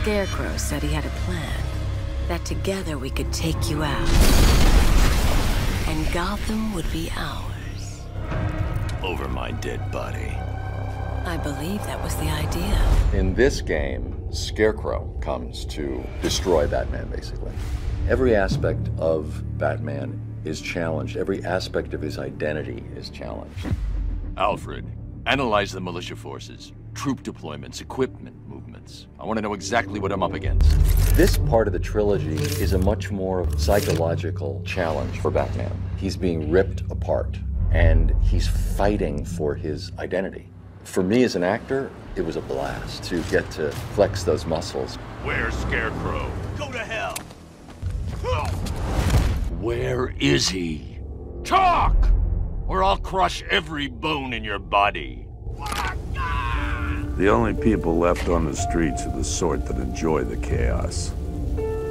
Scarecrow said he had a plan. That together we could take you out. And Gotham would be ours. Over my dead body. I believe that was the idea. In this game, Scarecrow comes to destroy Batman, basically. Every aspect of Batman is challenged. Every aspect of his identity is challenged. Alfred, analyze the militia forces, troop deployments, equipment movements. I want to know exactly what I'm up against. This part of the trilogy is a much more psychological challenge for Batman. He's being ripped apart, and he's fighting for his identity. For me as an actor, it was a blast to get to flex those muscles. Where's Scarecrow? Go to hell! Where is he? Talk! Or I'll crush every bone in your body. The only people left on the streets are the sort that enjoy the chaos.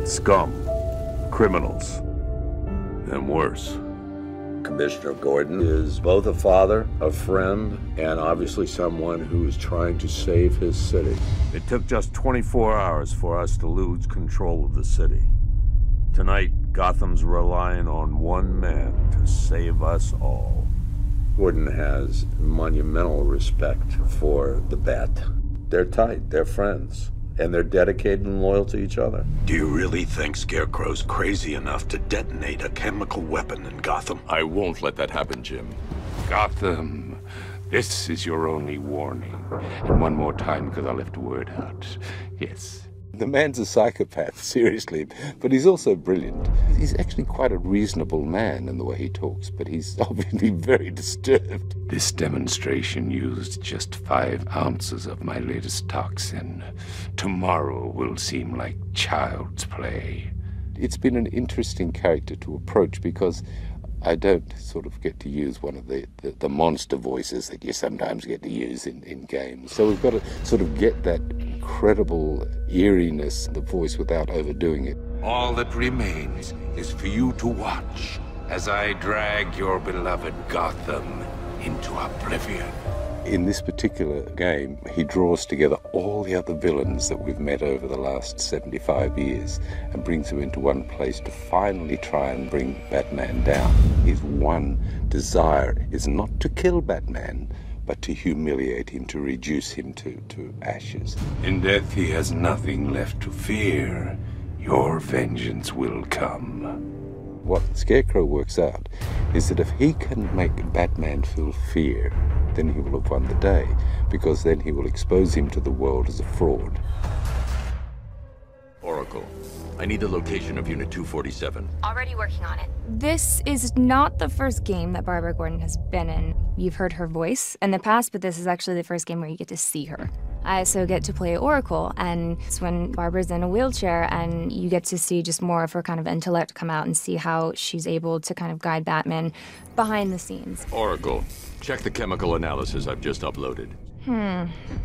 Scum, criminals, and worse. Commissioner Gordon is both a father, a friend, and obviously someone who is trying to save his city. It took just 24 hours for us to lose control of the city. Tonight, Gotham's relying on one man to save us all. Gordon has monumental respect for the Bat. They're tight, they're friends, and they're dedicated and loyal to each other. Do you really think Scarecrow's crazy enough to detonate a chemical weapon in Gotham? I won't let that happen, Jim. Gotham, this is your only warning. And one more time, because I left a word out. Yes. The man's a psychopath, seriously, but he's also brilliant. He's actually quite a reasonable man in the way he talks, but he's obviously very disturbed. This demonstration used just 5 ounces of my latest toxin. Tomorrow will seem like child's play. It's been an interesting character to approach because I don't sort of get to use one of the monster voices that you sometimes get to use in games. So we've got to sort of get that incredible eeriness in the voice without overdoing it. All that remains is for you to watch as I drag your beloved Gotham into oblivion. In this particular game, he draws together all the other villains that we've met over the last 75 years and brings them into one place to finally try and bring Batman down. His one desire is not to kill Batman, but to humiliate him, to reduce him to ashes. In death, he has nothing left to fear. Your vengeance will come. What Scarecrow works out is that if he can make Batman feel fear, then he will have won the day, because then he will expose him to the world as a fraud. Oracle, I need the location of Unit 247. Already working on it. This is not the first game that Barbara Gordon has been in. You've heard her voice in the past, but this is actually the first game where you get to see her. I also get to play Oracle, and it's when Barbara's in a wheelchair and you get to see just more of her kind of intellect come out and see how she's able to kind of guide Batman behind the scenes. Oracle, check the chemical analysis I've just uploaded.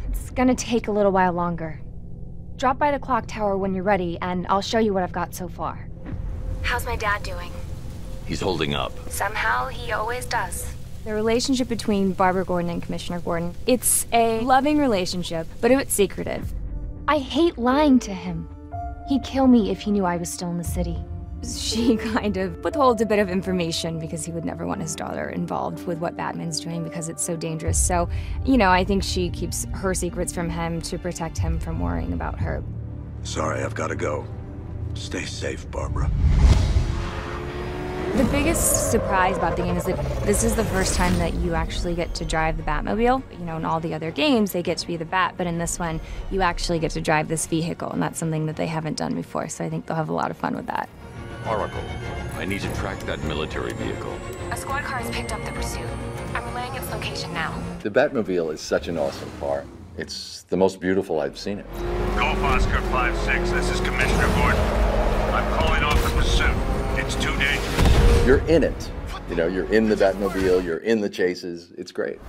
It's gonna take a little while longer. Drop by the clock tower when you're ready, and I'll show you what I've got so far. How's my dad doing? He's holding up. Somehow, he always does. The relationship between Barbara Gordon and Commissioner Gordon, it's a loving relationship, but it's secretive. I hate lying to him. He'd kill me if he knew I was still in the city. She kind of withholds a bit of information because he would never want his daughter involved with what Batman's doing because it's so dangerous. So, you know, I think she keeps her secrets from him to protect him from worrying about her. Sorry, I've got to go. Stay safe, Barbara. The biggest surprise about the game is that this is the first time that you actually get to drive the Batmobile. You know, in all the other games, they get to be the Bat, but in this one, you actually get to drive this vehicle, and that's something that they haven't done before, so I think they'll have a lot of fun with that. Oracle, I need to track that military vehicle. A squad car has picked up the pursuit. I'm relaying its location now. The Batmobile is such an awesome car. It's the most beautiful I've seen it. Golf Oscar 5-6, this is Commissioner Gordon. I'm calling off the pursuit. It's too dangerous. You're in it. You know, you're in the Batmobile, you're in the chases. It's great.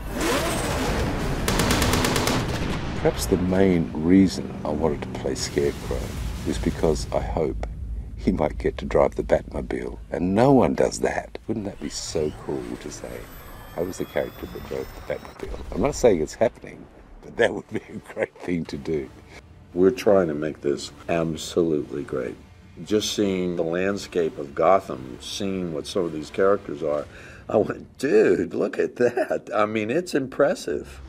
Perhaps the main reason I wanted to play Scarecrow was because I hope he might get to drive the Batmobile, and no one does that. Wouldn't that be so cool to say, I was the character that drove the Batmobile? I'm not saying it's happening, but that would be a great thing to do. We're trying to make this absolutely great. Just seeing the landscape of Gotham, seeing what some of these characters are, I went, dude, look at that. I mean, it's impressive.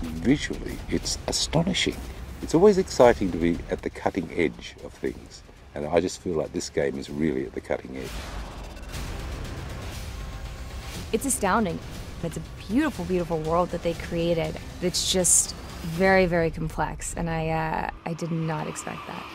Visually, it's astonishing. It's always exciting to be at the cutting edge of things, and I just feel like this game is really at the cutting edge. It's astounding. It's a beautiful, beautiful world that they created. It's just very, very complex, and I did not expect that.